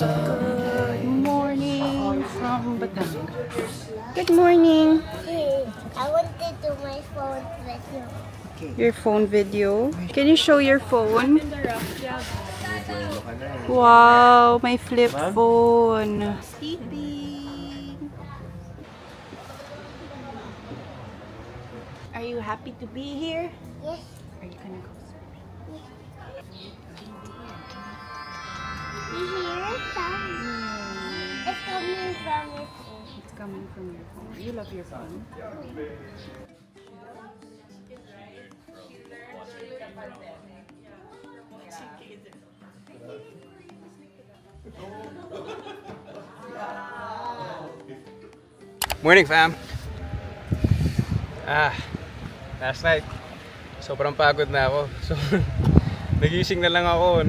Good morning from Batangas. Good morning. Hey, I want to do my phone video. Your phone video? Can you show your phone? Wow, my flip phone. Sleeping. Are you happy to be here? Yes. Are you gonna go? You hear it? It's coming from your phone. It's coming from your phone. You love your phone. Morning, fam! Last night, sobrang pagod na ako. So, nagising na lang ako.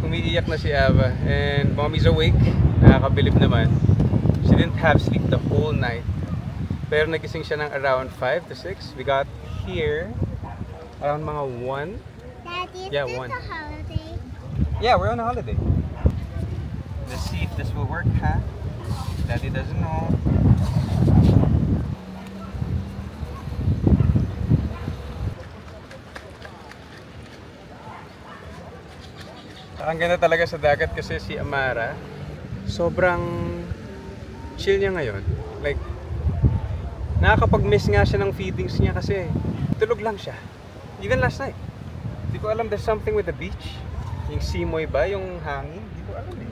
Umiiyak na si Ava. And mommy's awake. Nakakabilib naman. She didn't have sleep the whole night. Pero nagising siya ng around 5 to 6. We got here around mga 1. Daddy, Yeah, is this 1. a holiday? Yeah, we're on a holiday. Let's see if this will work, huh? Daddy doesn't know. Ang ganda talaga sa dagat kasi si Amara, sobrang chill niya ngayon. Like, nakakapag-miss nga siya ng feedings niya kasi tulog lang siya. Even last night. Hindi ko alam, there's something with the beach. Yung simoy ba? Yung hangin? Hindi ko alam eh.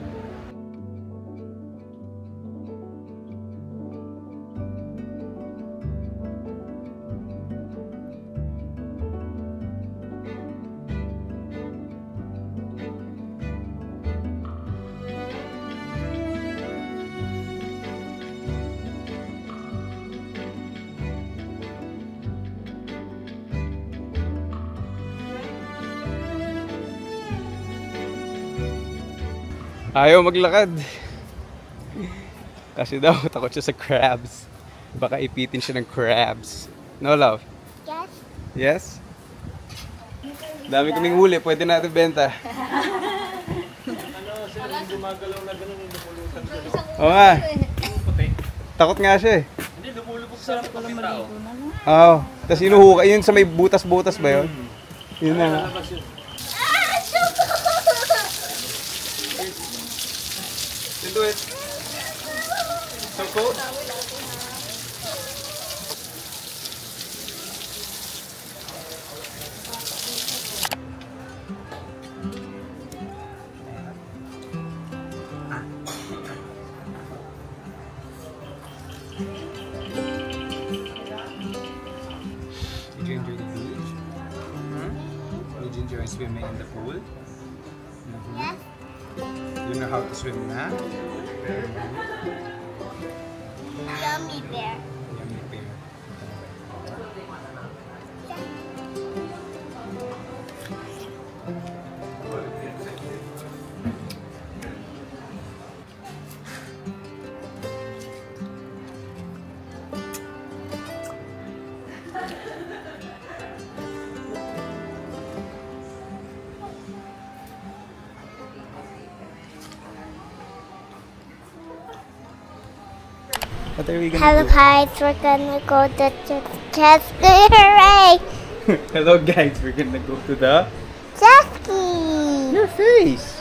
Ayaw maglakad. Kasi daw, takot siya sa crabs. Baka ipitin siya ng crabs. No, love? Yes. Yes? Dami kaming huli. Pwede natin benta. Oo nga. Takot nga siya eh. Oo. Tapos inuhuka. Yun sa may butas-butas ba yun? Yun na nga. Do it. So cold. Did you enjoy the beach? Did you enjoy swimming in the pool? Yes. You know how to swim na? Yummy bear. Yummy bear. What are we gonna Hello do? guys, we're gonna go to the jet ski. Hooray! Hello guys, we're gonna go to the Jet ski. your face.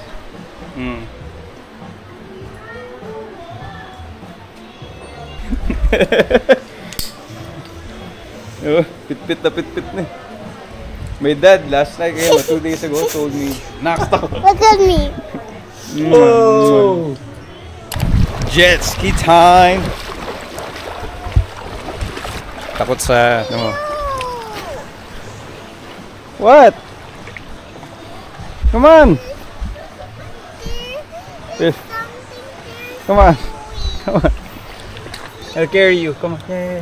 Oh, pit-pit na. My dad last night, 2 days ago, told me, nakakatawa. Look at me. Whoa! Jet ski time! Takot sa, ano mo? What? Come on! Come on! Come on! I'll carry you. Come on. Yeah.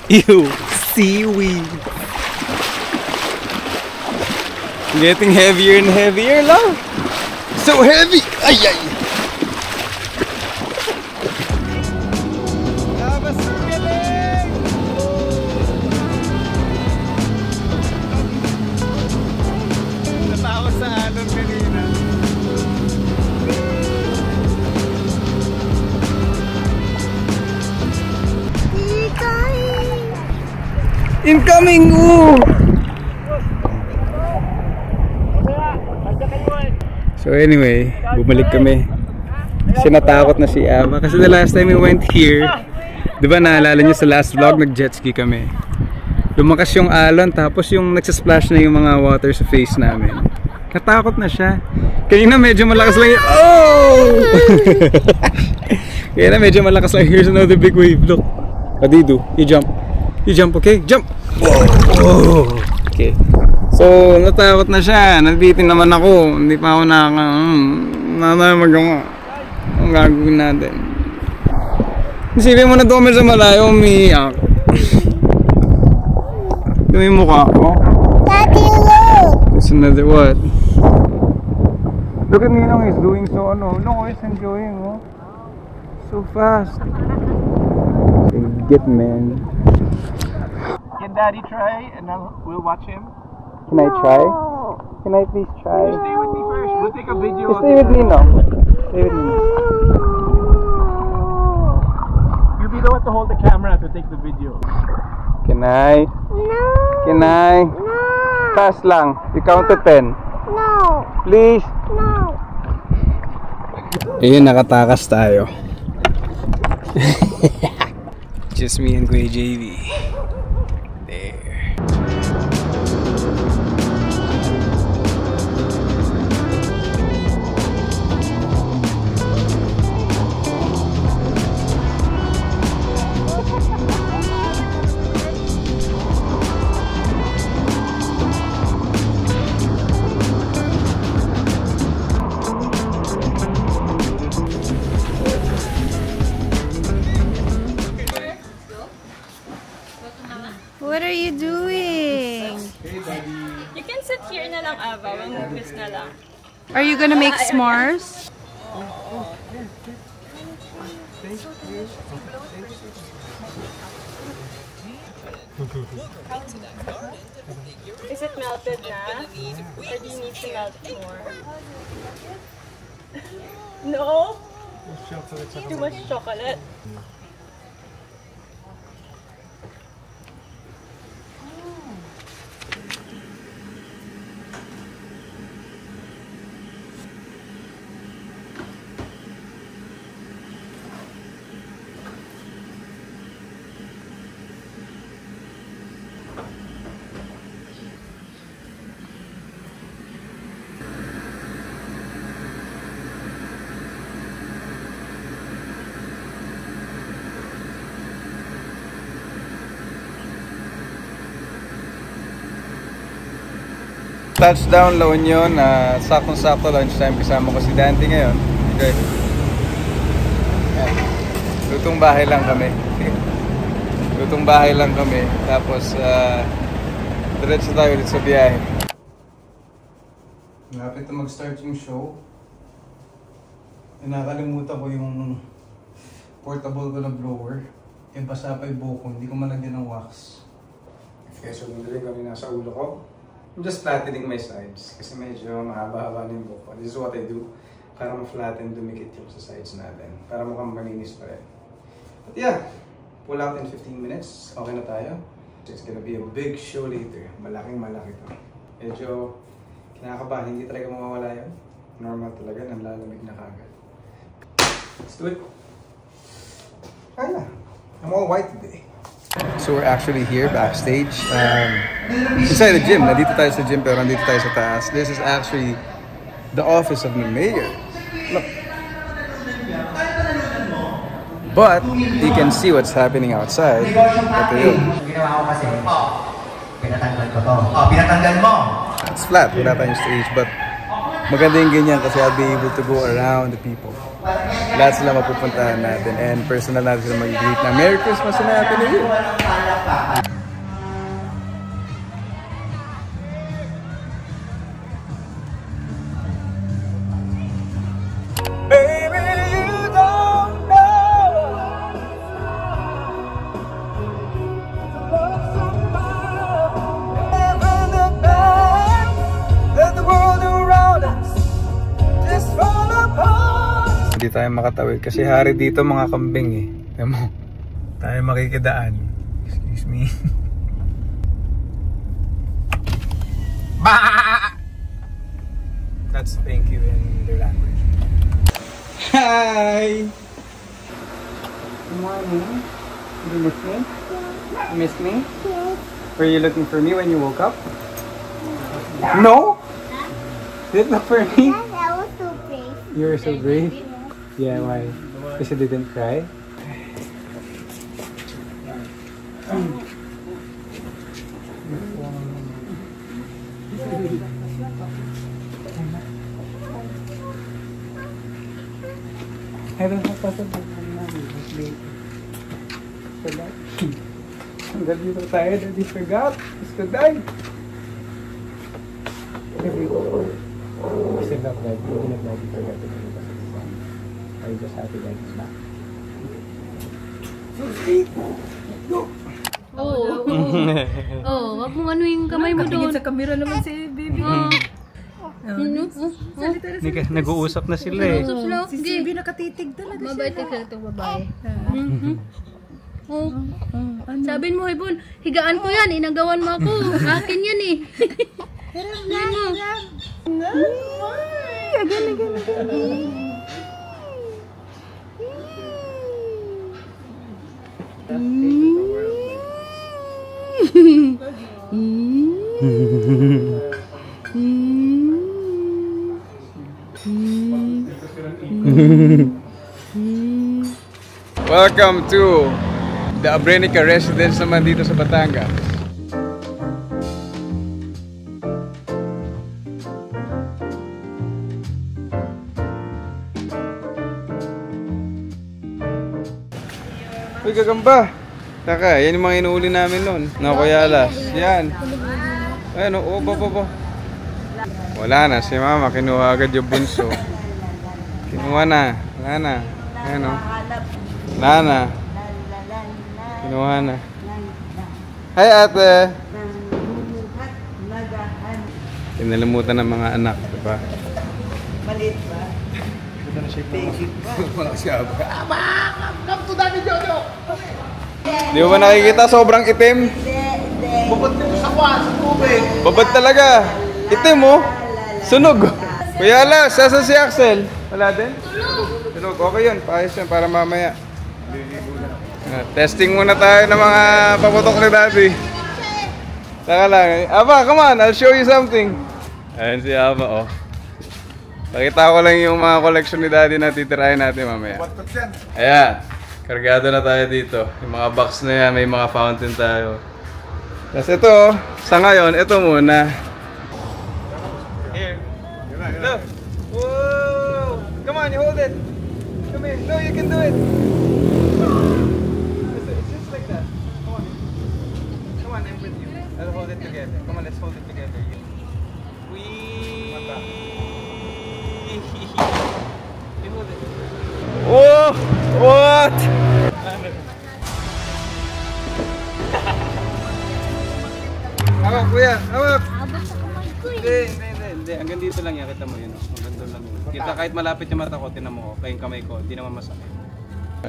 Ew. Ew! Seaweed! Getting heavier and heavier, love! So heavy! Ay, ay! Natakot sa alon kanina. Incoming! Ooh! So anyway, bumalik kami. Kasi natakot na si Ava. Kasi the last time we went here, di ba naalala nyo sa last vlog, nag-jet ski kami. Lumakas yung alon, tapos yung nagsasplash na yung mga water sa face namin. Natakot na siya. Kanina medyo malakas lang yun. Oh! Kanina medyo malakas lang. Here's another big wave. Look. What do you do? You jump. You jump, okay? Jump! Whoa! Okay. So, natakot na siya. Nabitin naman ako. Hindi pa ako magawa. Ang gagawin natin. Isipin mo na doon sa malayo, umiiyak. Dumi mukha ko. Daddy, look! There's another what? Look at Ninong, he's doing so no, he's enjoying, oh. So fast. Get man. Can Daddy try and then we'll watch him? Can I try? Can I please try? Stay with me first. We'll take a video. Stay with Ninong. Stay with Ninong. You'll be the one to hold the camera to take the video. Can I? No! Can I? No! Fast lang. You count to 10. No! Please. No! Ayun, nakatakas tayo. Just me and Kuya JV. There. What are you doing? You can sit here na lang, Ava. Mag-movies na lang. Are you gonna make s'mores? Is it melted na? Or do you need to melt it more? No? Too much chocolate. Touchdown La Union, saktong-sakto lunchtime, kasama ko si Dante ngayon. Okay. Lutong bahay lang kami. Lutong bahay lang kami. Tapos diretso tayo ulit sa biyahe. Malapit na mag-start yung show. Nakalimutan ko yung portable ko na blower. Yung basa pa yung buko, hindi ko malagyan ng wax. Okay, so nandali kami nasa ulo ko. I'm just flattening my sides kasi medyo mahaba-haba na yung buko. This is what I do para ma-flatten, dumikit yung sa sides natin. Para mukhang malinis pa rin. But yeah, pull out in 15 minutes. Okay na tayo. It's gonna be a big show later. Malaking-malaki to. Medyo kinakabahan. Hindi talaga mawawala yun. Normal talaga. Nanlalamig na kagad. Let's do it. Kaya. I'm all white today. So we're actually here backstage inside the gym. Nandito tayo sa gym pero nandito tayo sa taas. This is actually the office of the mayor. Look. But you can see what's happening outside. Ito yun. Ginawa ko kasi, pinatanggal ko to. Pinatanggal mo! It's flat, wala tayong stage, but maganda yung ganyan kasi I'll be able to go around the people. Lahat sila mapupuntahan natin and personal natin sila mag-greet na Merry Christmas and Happy New Year! Hindi tayo makatawid kasi hari dito mga kambing eh. Alam mo, tayo makikidaan. Excuse me. That's thank you in their language. Hi! Good morning. Did you miss me? You missed me? Were you looking for me when you woke up? No? Did you look for me? I was so brave. You were so brave? Yeah, why? Because you didn't cry? I don't have possible. Hanggang dito tayo, Daddy forgot. It's the day. Still not Daddy. Even if Daddy forgot to do this. Are you just happy Daddy's back? So sweet! Go! Oo. Oo, wag mong ano yung kamay mo doon. Sa camera naman si baby. Nag-uusap na sila eh. Si Sibi nakatitig talaga siya. Mabait kasi itong babae. Oh. Sabihin mo, Ibon, higaan ko yan, inagawan mo ako. Akin yan eh. Welcome to the Abrenica residence naman dito sa Batangas. Uy, gagamba! Taka, yan yung mga inuuli namin nun. Na Kuya Alas. Yan. Ayan, oo, wala na, si Mama. Kinuha agad yung bunso. Kinuha na. Wala na. Ayan, o. Wala na. Kinuha na. Hi, ate! Kinalimutan ng mga anak, diba? Maliit ba? Ito na siya. Wala siya ba? Come to Daddy Jojo! Di mo ba nakikita? Sobrang itim. Bukod dito sa tubig. Babad talaga. Itim mo. Sunog. Kuya Alas, sasa si Axel? Wala din? Tulog. Okay yun. Paayos yun para mamaya. Testing muna tayo ng mga paputok ni Daddy. Saka lang. Aba, come on. I'll show you something. Ayan si Aba, oh. Pakita ko lang yung mga collection ni Daddy na titirahin natin mamaya. Ayan. Kargado na tayo dito. Yung mga box na yan, may mga fountain tayo. Tapos ito, sa ngayon, ito muna. Here. Look. Whoa! Come on, you hold it. Come here. No, you can do it. It's just like that. Come on. Come on, I'm with you. I'll hold it together. Come on, let's hold it together. Wee! You hold it. Whoa! What? Hawak, kuya. Hawak. Hindi. Hanggang dito lang yan. Kita mo yun. Hanggang doon lang yun. Kita kahit malapit yung mata ko, tinan mo. Kaya yung kamay ko, hindi naman masakit.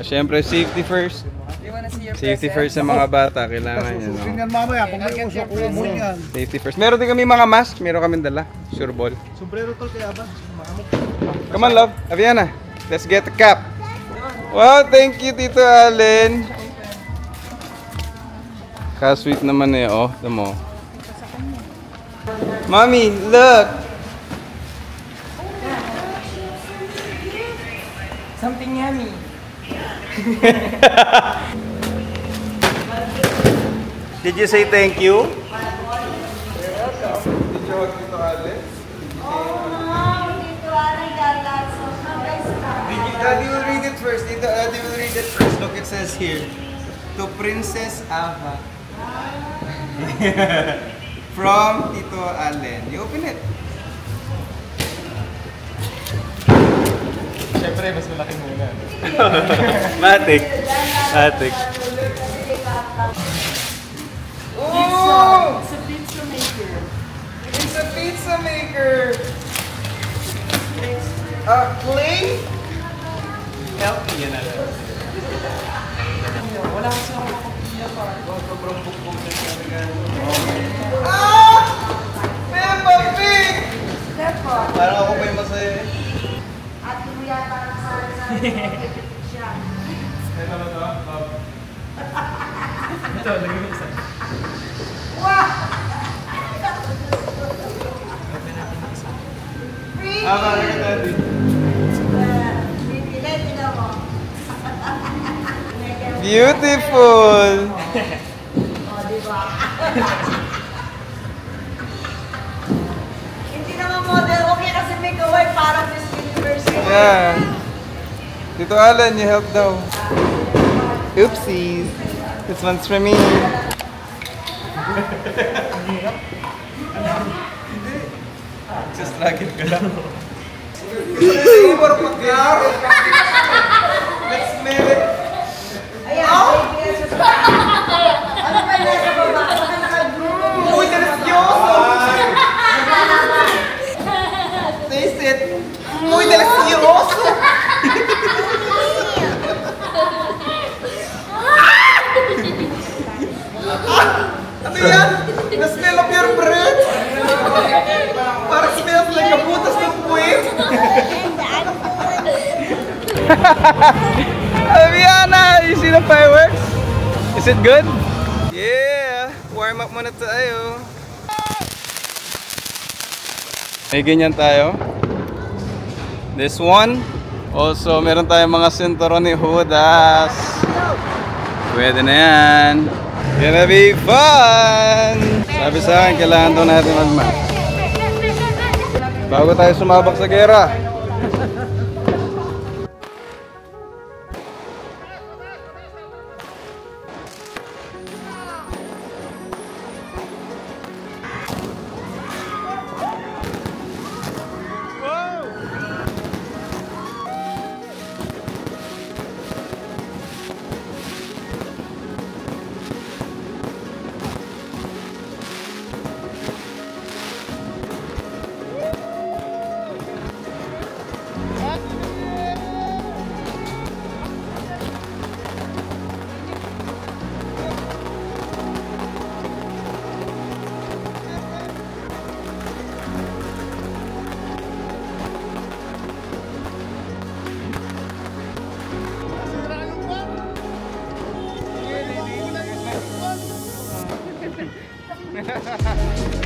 Siyempre, safety first. Safety first sa mga bata. Kailangan yan. Tingnan mamaya kung may usok mo yan. Safety first. Meron din kami mga mask. Meron kami dala. Sure ball. Sombrero tol kaya ba? Come on, love. Aviana. Let's get the cap. Wow, thank you, Tito Allen. Ka-sweet naman eh, oh. Ito mo. Mommy, look! Something yummy. Did you say thank you? You're welcome. Did you hug Tito Allen? Daddy will read it first. Daddy will read it first. Look, it says here, to Princess Ava. From Tito Allen. You open it. Siyempre, mas malaki muna. Matik. Oh! It's a pizza maker. It's a pizza maker. Clay? Help me yan alam. Wala kasi ako makapila pa. Sobrang bukbog na talaga. Ah! Peppa Pig! Parang ako pa yung masaya eh. At mo yata nasali sa siya. Ito ba ito? Bob. Ito, lagyan mo isa. Wow! Parang ka daddy. Beautiful! Hindi naman model, okay kasi may gawin para Miss Universe. Yeah. Tito Alan, you help daw. Oopsies. This one's for me. Sastragin ka lang. Let's smell it. Ayan, ano ba yung nasa baba? Baka naka-blue. Uy, delicioso! Taste it. Uy, delicioso! Ano yan? The smell of your breath? Parang smells like a butas ng puwet. Aviana, you see the fireworks? Is it good? Yeah! Warm up muna tayo. May ganyan tayo. This one. Also, meron tayong mga sinturon ni Judas. Pwede na yan. Gonna be fun! Sabi sa akin, kailangan daw natin mag-mask. Bago tayo sumabak sa gera. Ha ha ha.